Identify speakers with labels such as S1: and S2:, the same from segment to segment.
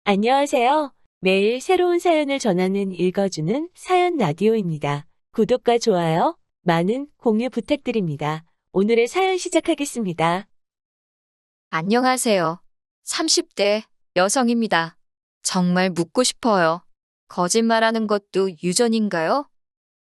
S1: 안녕하세요. 매일 새로운 사연을 전하는 읽어주는 사연 라디오입니다. 구독과 좋아요, 많은 공유 부탁드립니다. 오늘의 사연 시작하겠습니다.
S2: 안녕하세요. 30대 여성입니다. 정말 묻고 싶어요. 거짓말하는 것도 유전인가요?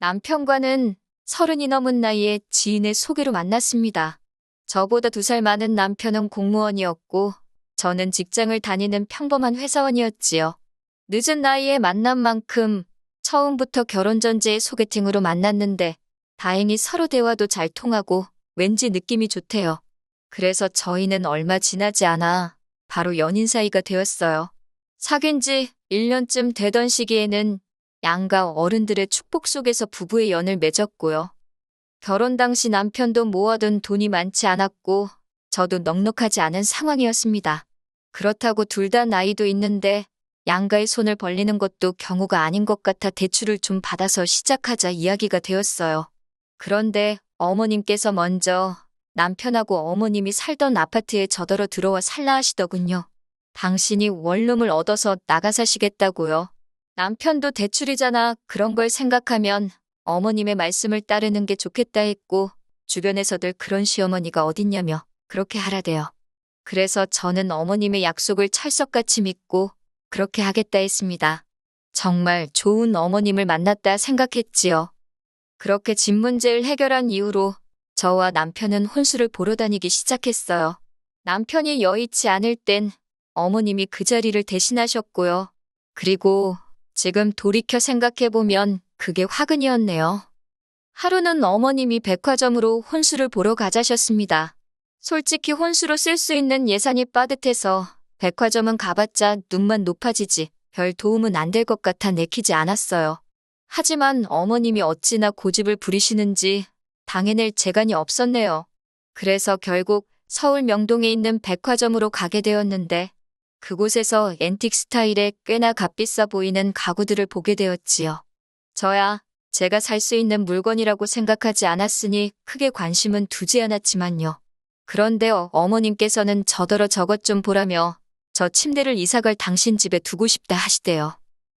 S2: 남편과는 30이 넘은 나이에 지인의 소개로 만났습니다. 저보다 2살 많은 남편은 공무원이었고, 저는 직장을 다니는 평범한 회사원이었지요. 늦은 나이에 만난 만큼 처음부터 결혼 전제의 소개팅으로 만났는데, 다행히 서로 대화도 잘 통하고 왠지 느낌이 좋대요. 그래서 저희는 얼마 지나지 않아 바로 연인 사이가 되었어요. 사귄 지 1년쯤 되던 시기에는 양가 어른들의 축복 속에서 부부의 연을 맺었고요. 결혼 당시 남편도 모아둔 돈이 많지 않았고 저도 넉넉하지 않은 상황이었습니다. 그렇다고 둘 다 나이도 있는데 양가의 손을 벌리는 것도 경우가 아닌 것 같아 대출을 좀 받아서 시작하자 이야기가 되었어요. 그런데 어머님께서 먼저 남편하고 어머님이 살던 아파트에 저더러 들어와 살라 하시더군요. 당신이 원룸을 얻어서 나가 사시겠다고요. 남편도 대출이잖아. 그런 걸 생각하면 어머님의 말씀을 따르는 게 좋겠다 했고 주변에서들 그런 시어머니가 어딨냐며 그렇게 하라대요. 그래서 저는 어머님의 약속을 찰석같이 믿고 그렇게 하겠다 했습니다. 정말 좋은 어머님을 만났다 생각했지요. 그렇게 집 문제를 해결한 이후로 저와 남편은 혼수를 보러 다니기 시작했어요. 남편이 여의치 않을 땐 어머님이 그 자리를 대신하셨고요. 그리고 지금 돌이켜 생각해보면 그게 화근이었네요. 하루는 어머님이 백화점으로 혼수를 보러 가자셨습니다. 솔직히 혼수로 쓸 수 있는 예산이 빠듯해서 백화점은 가봤자 눈만 높아지지 별 도움은 안 될 것 같아 내키지 않았어요. 하지만 어머님이 어찌나 고집을 부리시는지 당해낼 재간이 없었네요. 그래서 결국 서울 명동에 있는 백화점으로 가게 되었는데 그곳에서 앤틱 스타일의 꽤나 값비싸 보이는 가구들을 보게 되었지요. 저야 제가 살 수 있는 물건이라고 생각하지 않았으니 크게 관심은 두지 않았지만요. 그런데 어머님께서는 저더러 저것 좀 보라며 저 침대를 이사갈 당신 집에 두고 싶다 하시대요.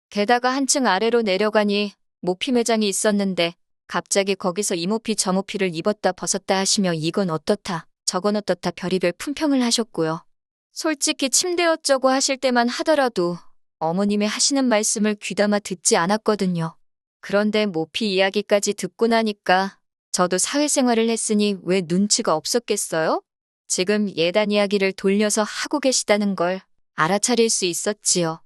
S2: 게다가 한층 아래로 내려가니 모피 매장이 있었는데 갑자기 거기서 이 모피 저 모피를 입었다 벗었다 하시며 이건 어떻다 저건 어떻다 별의별 품평을 하셨고요. 솔직히 침대 어쩌고 하실 때만 하더라도 어머님의 하시는 말씀을 귀담아 듣지 않았거든요. 그런데 모피 이야기까지 듣고 나니까 저도 사회생활을 했으니 왜 눈치가 없었겠어요? 지금 예단 이야기를 돌려서 하고 계시다는 걸 알아차릴 수 있었지요.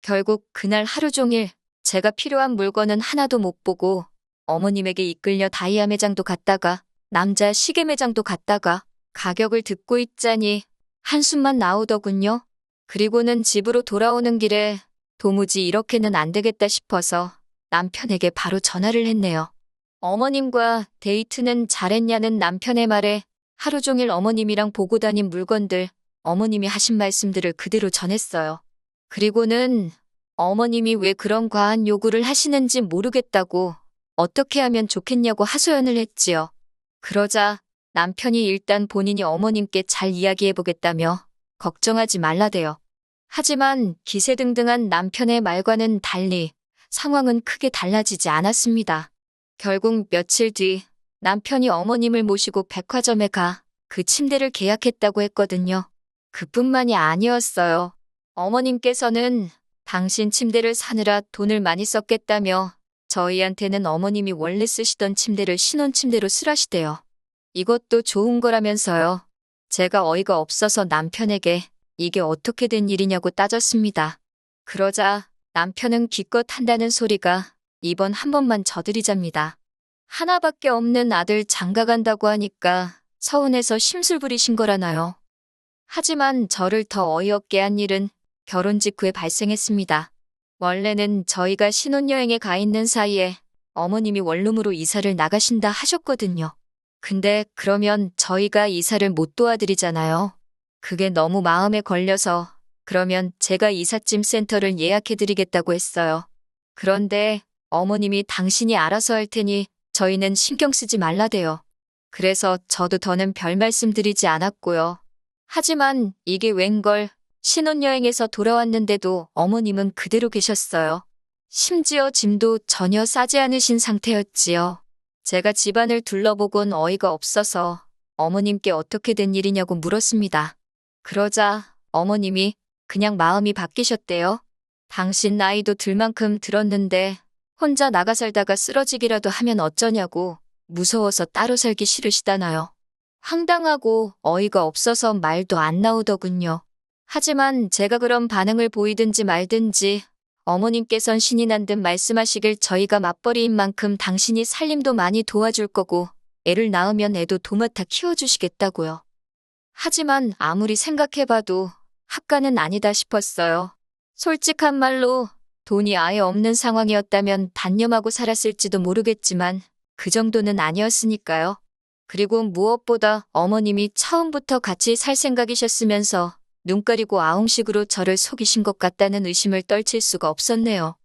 S2: 결국 그날 하루 종일 제가 필요한 물건은 하나도 못 보고 어머님에게 이끌려 다이아 매장도 갔다가 남자 시계 매장도 갔다가 가격을 듣고 있자니 한숨만 나오더군요. 그리고는 집으로 돌아오는 길에 도무지 이렇게는 안 되겠다 싶어서 남편에게 바로 전화를 했네요. 어머님과 데이트는 잘했냐는 남편의 말에 하루 종일 어머님이랑 보고 다닌 물건들, 어머님이 하신 말씀들을 그대로 전했어요. 그리고는 어머님이 왜 그런 과한 요구를 하시는지 모르겠다고 어떻게 하면 좋겠냐고 하소연을 했지요. 그러자 남편이 일단 본인이 어머님께 잘 이야기해보겠다며 걱정하지 말라대요. 하지만 기세등등한 남편의 말과는 달리 상황은 크게 달라지지 않았습니다. 결국 며칠 뒤 남편이 어머님을 모시고 백화점에 가 그 침대를 계약했다고 했거든요. 그뿐만이 아니었어요. 어머님께서는 당신 침대를 사느라 돈을 많이 썼겠다며 저희한테는 어머님이 원래 쓰시던 침대를 신혼침대로 쓰라시대요. 이것도 좋은 거라면서요. 제가 어이가 없어서 남편에게 이게 어떻게 된 일이냐고 따졌습니다. 그러자 남편은 기껏 한다는 소리가 이번 한 번만 져드리잡니다. 하나밖에 없는 아들 장가간다고 하니까 서운해서 심술 부리신 거라나요. 하지만 저를 더 어이없게 한 일은 결혼 직후에 발생했습니다. 원래는 저희가 신혼여행에 가 있는 사이에 어머님이 원룸으로 이사를 나가신다 하셨거든요. 근데 그러면 저희가 이사를 못 도와드리잖아요. 그게 너무 마음에 걸려서 그러면 제가 이삿짐 센터를 예약해드리겠다고 했어요. 그런데 어머님이 당신이 알아서 할 테니 저희는 신경 쓰지 말라대요. 그래서 저도 더는 별 말씀 드리지 않았고요. 하지만 이게 웬걸 신혼여행에서 돌아왔는데도 어머님은 그대로 계셨어요. 심지어 짐도 전혀 싸지 않으신 상태였지요. 제가 집안을 둘러보곤 어이가 없어서 어머님께 어떻게 된 일이냐고 물었습니다. 그러자 어머님이 그냥 마음이 바뀌셨대요. 당신 나이도 들 만큼 들었는데 혼자 나가 살다가 쓰러지기라도 하면 어쩌냐고 무서워서 따로 살기 싫으시다나요. 황당하고 어이가 없어서 말도 안 나오더군요. 하지만 제가 그런 반응을 보이든지 말든지 어머님께선 신이 난 듯 말씀하시길 저희가 맞벌이인 만큼 당신이 살림도 많이 도와줄 거고 애를 낳으면 애도 도맡아 키워주시겠다고요. 하지만 아무리 생각해봐도 합가는 아니다 싶었어요. 솔직한 말로 돈이 아예 없는 상황이었다면 단념하고 살았을지도 모르겠지만 그 정도는 아니었으니까요. 그리고 무엇보다 어머님이 처음부터 같이 살 생각이셨으면서 눈 가리고 아웅식으로 저를 속이신 것 같다는 의심을 떨칠 수가 없었네요.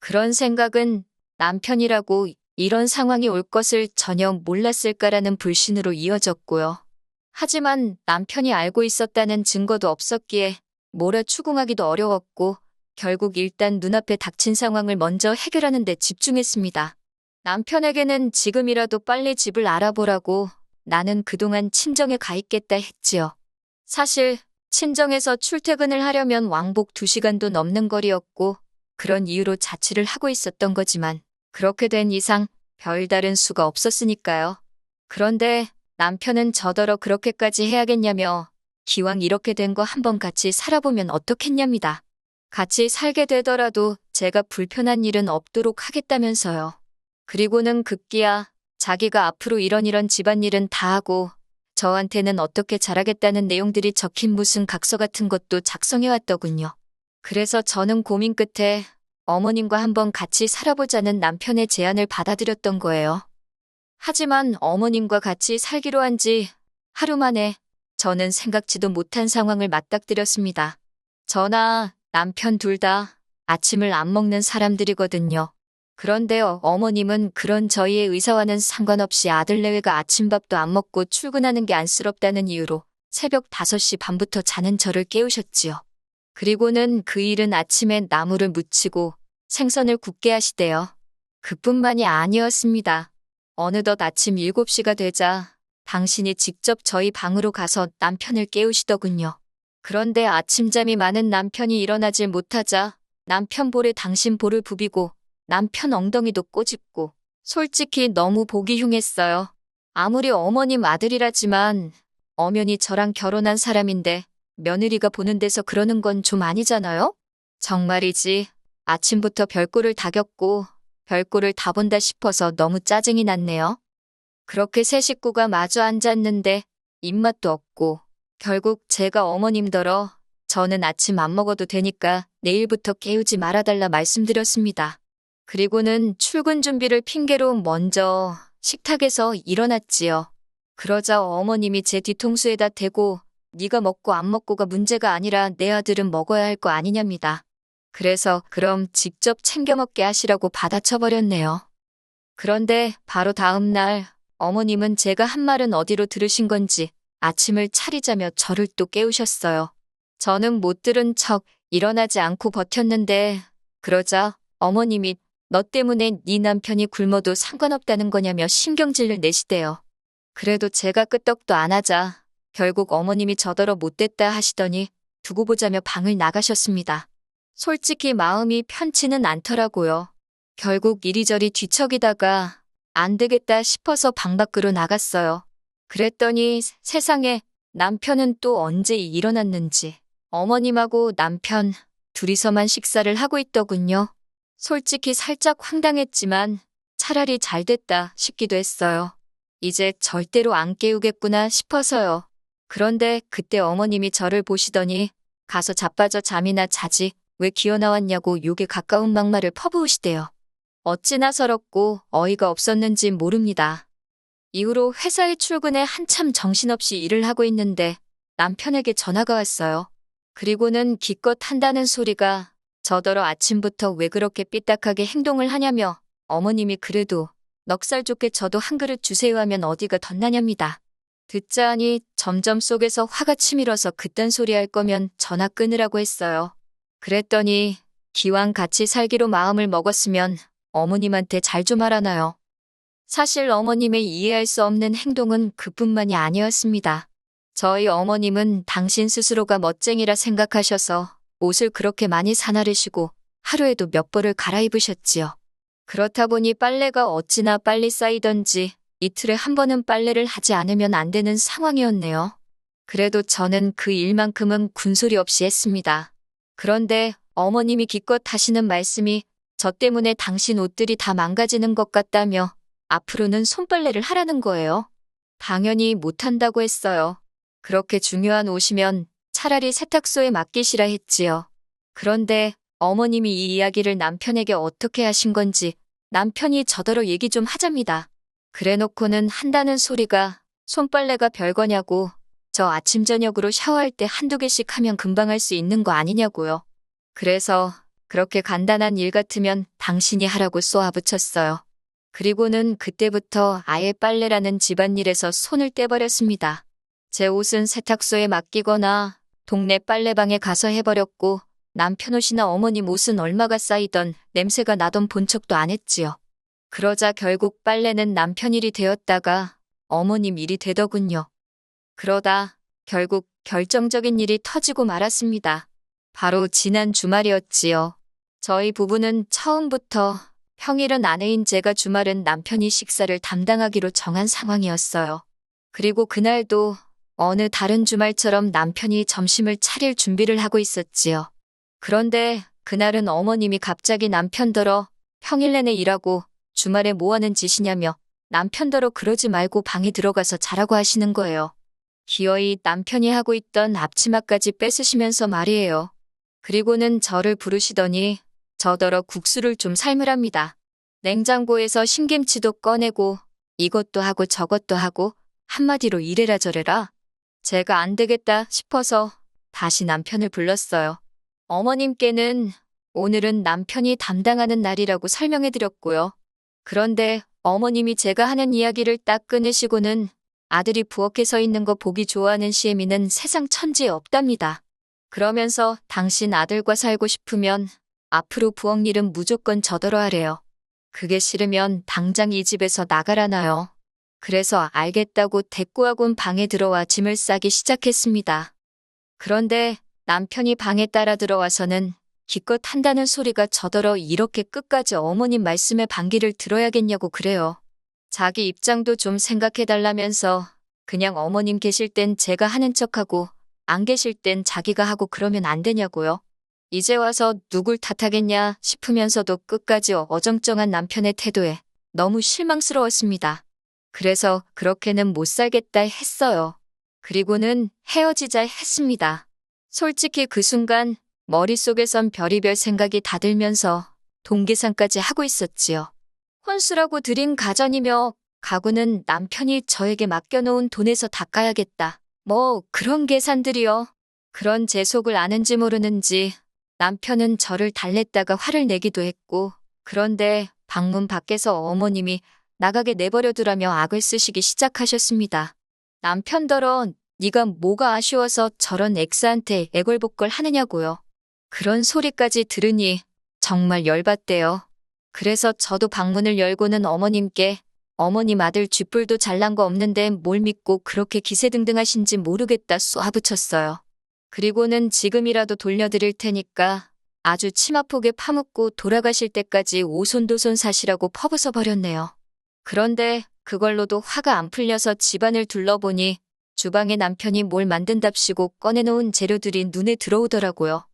S2: 그런 생각은 남편이라고 이런 상황이 올 것을 전혀 몰랐을까라는 불신으로 이어졌고요. 하지만 남편이 알고 있었다는 증거도 없었기에 뭐라 추궁하기도 어려웠고 결국 일단 눈앞에 닥친 상황을 먼저 해결하는 데 집중했습니다. 남편에게는 지금이라도 빨리 집을 알아보라고 나는 그동안 친정에 가 있겠다 했지요. 사실 친정에서 출퇴근을 하려면 왕복 2시간도 넘는 거리였고 그런 이유로 자취를 하고 있었던 거지만 그렇게 된 이상 별다른 수가 없었으니까요. 그런데 남편은 저더러 그렇게까지 해야겠냐며 기왕 이렇게 된 거 한번 같이 살아보면 어떻겠냐입니다. 같이 살게 되더라도 제가 불편한 일은 없도록 하겠다면서요. 그리고는 급기야 자기가 앞으로 이런 집안일은 다 하고 저한테는 어떻게 잘하겠다는 내용들이 적힌 무슨 각서 같은 것도 작성해왔더군요. 그래서 저는 고민 끝에 어머님과 한번 같이 살아보자는 남편의 제안을 받아들였던 거예요. 하지만 어머님과 같이 살기로 한 지 하루 만에 저는 생각지도 못한 상황을 맞닥뜨렸습니다. 저나 남편 둘 다 아침을 안 먹는 사람들이거든요. 그런데 어머님은 그런 저희의 의사와는 상관없이 아들내외가 아침밥도 안 먹고 출근하는 게 안쓰럽다는 이유로 새벽 5시 반부터 자는 저를 깨우셨지요. 그리고는 그 일은 아침에 나물을 무치고 생선을 굽게 하시대요. 그뿐만이 아니었습니다. 어느덧 아침 7시가 되자 당신이 직접 저희 방으로 가서 남편을 깨우시더군요. 그런데 아침잠이 많은 남편이 일어나질 못하자 남편 볼에 당신 볼을 부비고 남편 엉덩이도 꼬집고 솔직히 너무 보기 흉했어요. 아무리 어머님 아들이라지만 엄연히 저랑 결혼한 사람인데 며느리가 보는 데서 그러는 건 좀 아니잖아요? 정말이지 아침부터 별꼴을 다 겪고 별꼴을 다 본다 싶어서 너무 짜증이 났네요. 그렇게 세 식구가 마주 앉았는데 입맛도 없고 결국 제가 어머님더러 저는 아침 안 먹어도 되니까 내일부터 깨우지 말아달라 말씀드렸습니다. 그리고는 출근 준비를 핑계로 먼저 식탁에서 일어났지요. 그러자 어머님이 제 뒤통수에다 대고 네가 먹고 안 먹고가 문제가 아니라 내 아들은 먹어야 할 거 아니냐입니다. 그래서 그럼 직접 챙겨 먹게 하시라고 받아쳐버렸네요. 그런데 바로 다음 날 어머님은 제가 한 말은 어디로 들으신 건지 아침을 차리자며 저를 또 깨우셨어요. 저는 못 들은 척 일어나지 않고 버텼는데 그러자 어머님이 너 때문에 네 남편이 굶어도 상관없다는 거냐며 신경질을 내시대요. 그래도 제가 끄떡도 안 하자 결국 어머님이 저더러 못됐다 하시더니 두고 보자며 방을 나가셨습니다. 솔직히 마음이 편치는 않더라고요. 결국 이리저리 뒤척이다가 안 되겠다 싶어서 방 밖으로 나갔어요. 그랬더니 세상에 남편은 또 언제 일어났는지 어머님하고 남편 둘이서만 식사를 하고 있더군요. 솔직히 살짝 황당했지만 차라리 잘 됐다 싶기도 했어요. 이제 절대로 안 깨우겠구나 싶어서요. 그런데 그때 어머님이 저를 보시더니 가서 자빠져 잠이나 자지 왜 기어나왔냐고 욕에 가까운 막말을 퍼부으시대요. 어찌나 서럽고 어이가 없었는지 모릅니다. 이후로 회사에 출근해 한참 정신없이 일을 하고 있는데 남편에게 전화가 왔어요. 그리고는 기껏 한다는 소리가 저더러 아침부터 왜 그렇게 삐딱하게 행동을 하냐며 어머님이 그래도 넉살 좋게 저도 한 그릇 주세요 하면 어디가 덧나냐입니다. 듣자 하니 점점 속에서 화가 치밀어서 그딴 소리 할 거면 전화 끊으라고 했어요. 그랬더니 기왕 같이 살기로 마음을 먹었으면 어머님한테 잘 좀 하라나요. 사실 어머님의 이해할 수 없는 행동은 그뿐만이 아니었습니다. 저희 어머님은 당신 스스로가 멋쟁이라 생각하셔서 옷을 그렇게 많이 사나르시고 하루에도 몇 벌을 갈아입으셨지요. 그렇다 보니 빨래가 어찌나 빨리 쌓이던지 이틀에 한 번은 빨래를 하지 않으면 안 되는 상황이었네요. 그래도 저는 그 일만큼은 군소리 없이 했습니다. 그런데 어머님이 기껏 하시는 말씀이 저 때문에 당신 옷들이 다 망가지는 것 같다며 앞으로는 손빨래를 하라는 거예요. 당연히 못한다고 했어요. 그렇게 중요한 옷이면 차라리 세탁소에 맡기시라 했지요. 그런데 어머님이 이 이야기를 남편에게 어떻게 하신 건지 남편이 저더러 얘기 좀 하잡니다. 그래놓고는 한다는 소리가 손빨래가 별거냐고, 저 아침 저녁으로 샤워할 때 한두 개씩 하면 금방 할 수 있는 거 아니냐고요. 그래서 그렇게 간단한 일 같으면 당신이 하라고 쏘아붙였어요. 그리고는 그때부터 아예 빨래라는 집안일에서 손을 떼버렸습니다. 제 옷은 세탁소에 맡기거나 동네 빨래방에 가서 해버렸고, 남편 옷이나 어머님 옷은 얼마가 쌓이던 냄새가 나던 본 척도 안 했지요. 그러자 결국 빨래는 남편 일이 되었다가 어머님 일이 되더군요. 그러다 결국 결정적인 일이 터지고 말았습니다. 바로 지난 주말이었지요. 저희 부부는 처음부터 평일은 아내인 제가, 주말은 남편이 식사를 담당하기로 정한 상황이었어요. 그리고 그날도 어느 다른 주말처럼 남편이 점심을 차릴 준비를 하고 있었지요. 그런데 그날은 어머님이 갑자기 남편더러 평일 내내 일하고 주말에 뭐 하는 짓이냐며 남편더러 그러지 말고 방에 들어가서 자라고 하시는 거예요. 기어이 남편이 하고 있던 앞치마까지 뺏으시면서 말이에요. 그리고는 저를 부르시더니 저더러 국수를 좀 삶으랍니다. 냉장고에서 신김치도 꺼내고 이것도 하고 저것도 하고 한마디로 이래라 저래라. 제가 안 되겠다 싶어서 다시 남편을 불렀어요. 어머님께는 오늘은 남편이 담당하는 날이라고 설명해드렸고요. 그런데 어머님이 제가 하는 이야기를 딱 끊으시고는 아들이 부엌에 서 있는 거 보기 좋아하는 시애미는 세상 천지에 없답니다. 그러면서 당신 아들과 살고 싶으면 앞으로 부엌 일은 무조건 저더러 하래요. 그게 싫으면 당장 이 집에서 나가라나요. 그래서 알겠다고 대꾸하곤 방에 들어와 짐을 싸기 시작했습니다. 그런데 남편이 방에 따라 들어와서는 기껏 한다는 소리가 저더러 이렇게 끝까지 어머님 말씀에 반기를 들어야겠냐고 그래요. 자기 입장도 좀 생각해달라면서 그냥 어머님 계실 땐 제가 하는 척하고 안 계실 땐 자기가 하고 그러면 안 되냐고요. 이제 와서 누굴 탓하겠냐 싶으면서도 끝까지 어정쩡한 남편의 태도에 너무 실망스러웠습니다. 그래서 그렇게는 못 살겠다 했어요. 그리고는 헤어지자 했습니다. 솔직히 그 순간 머릿속에선 별의별 생각이 다 들면서 동계산까지 하고 있었지요. 혼수라고 들인 가전이며 가구는 남편이 저에게 맡겨놓은 돈에서 닦아야겠다. 뭐 그런 계산들이요. 그런 제 속을 아는지 모르는지 남편은 저를 달랬다가 화를 내기도 했고, 그런데 방문 밖에서 어머님이 나가게 내버려두라며 악을 쓰시기 시작하셨습니다. 남편더러 네가 뭐가 아쉬워서 저런 엑스한테 애걸복걸 하느냐고요. 그런 소리까지 들으니 정말 열받대요. 그래서 저도 방문을 열고는 어머님께 어머님 아들 쥐뿔도 잘난 거 없는데 뭘 믿고 그렇게 기세등등하신지 모르겠다 쏘아붙였어요. 그리고는 지금이라도 돌려드릴 테니까 아주 치마폭에 파묻고 돌아가실 때까지 오손도손 사시라고 퍼부숴 버렸네요. 그런데 그걸로도 화가 안 풀려서 집안을 둘러보니 주방에 남편이 뭘 만든답시고 꺼내놓은 재료들이 눈에 들어오더라고요.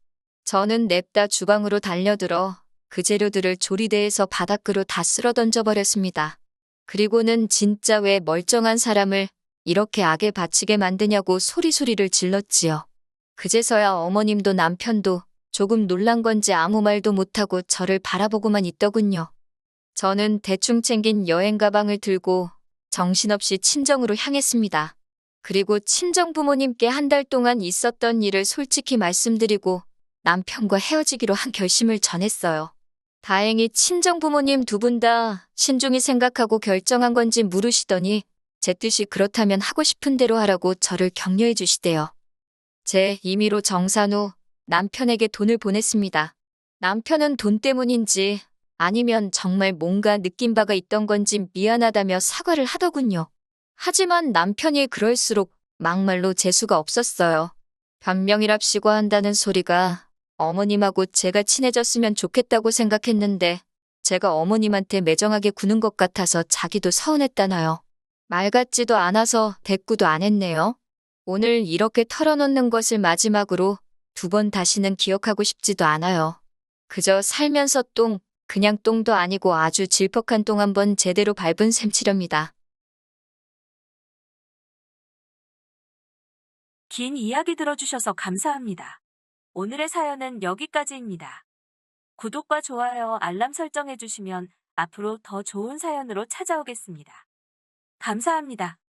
S2: 저는 냅다 주방으로 달려들어 그 재료들을 조리대에서 바닥으로 다 쓸어 던져버렸습니다. 그리고는 진짜 왜 멀쩡한 사람을 이렇게 악에 바치게 만드냐고 소리소리를 질렀지요. 그제서야 어머님도 남편도 조금 놀란 건지 아무 말도 못하고 저를 바라보고만 있더군요. 저는 대충 챙긴 여행 가방을 들고 정신없이 친정으로 향했습니다. 그리고 친정 부모님께 한 달 동안 있었던 일을 솔직히 말씀드리고 남편과 헤어지기로 한 결심을 전했어요. 다행히 친정 부모님 두 분 다 신중히 생각하고 결정한 건지 물으시더니 제 뜻이 그렇다면 하고 싶은 대로 하라고 저를 격려해 주시대요. 제 임의로 정산 후 남편에게 돈을 보냈습니다. 남편은 돈 때문인지 아니면 정말 뭔가 느낀 바가 있던 건지 미안하다며 사과를 하더군요. 하지만 남편이 그럴수록 막말로 재수가 없었어요. 변명이랍시고 한다는 소리가 어머님하고 제가 친해졌으면 좋겠다고 생각했는데 제가 어머님한테 매정하게 구는 것 같아서 자기도 서운했다나요. 말 같지도 않아서 대꾸도 안 했네요. 오늘 이렇게 털어놓는 것을 마지막으로 2번 다시는 기억하고 싶지도 않아요. 그저 살면서 그냥 똥도 아니고 아주 질퍽한 똥 한번 제대로 밟은 셈치렵니다.
S1: 긴 이야기 들어주셔서 감사합니다. 오늘의 사연은 여기까지입니다. 구독과 좋아요, 알람 설정해주시면 앞으로 더 좋은 사연으로 찾아오겠습니다. 감사합니다.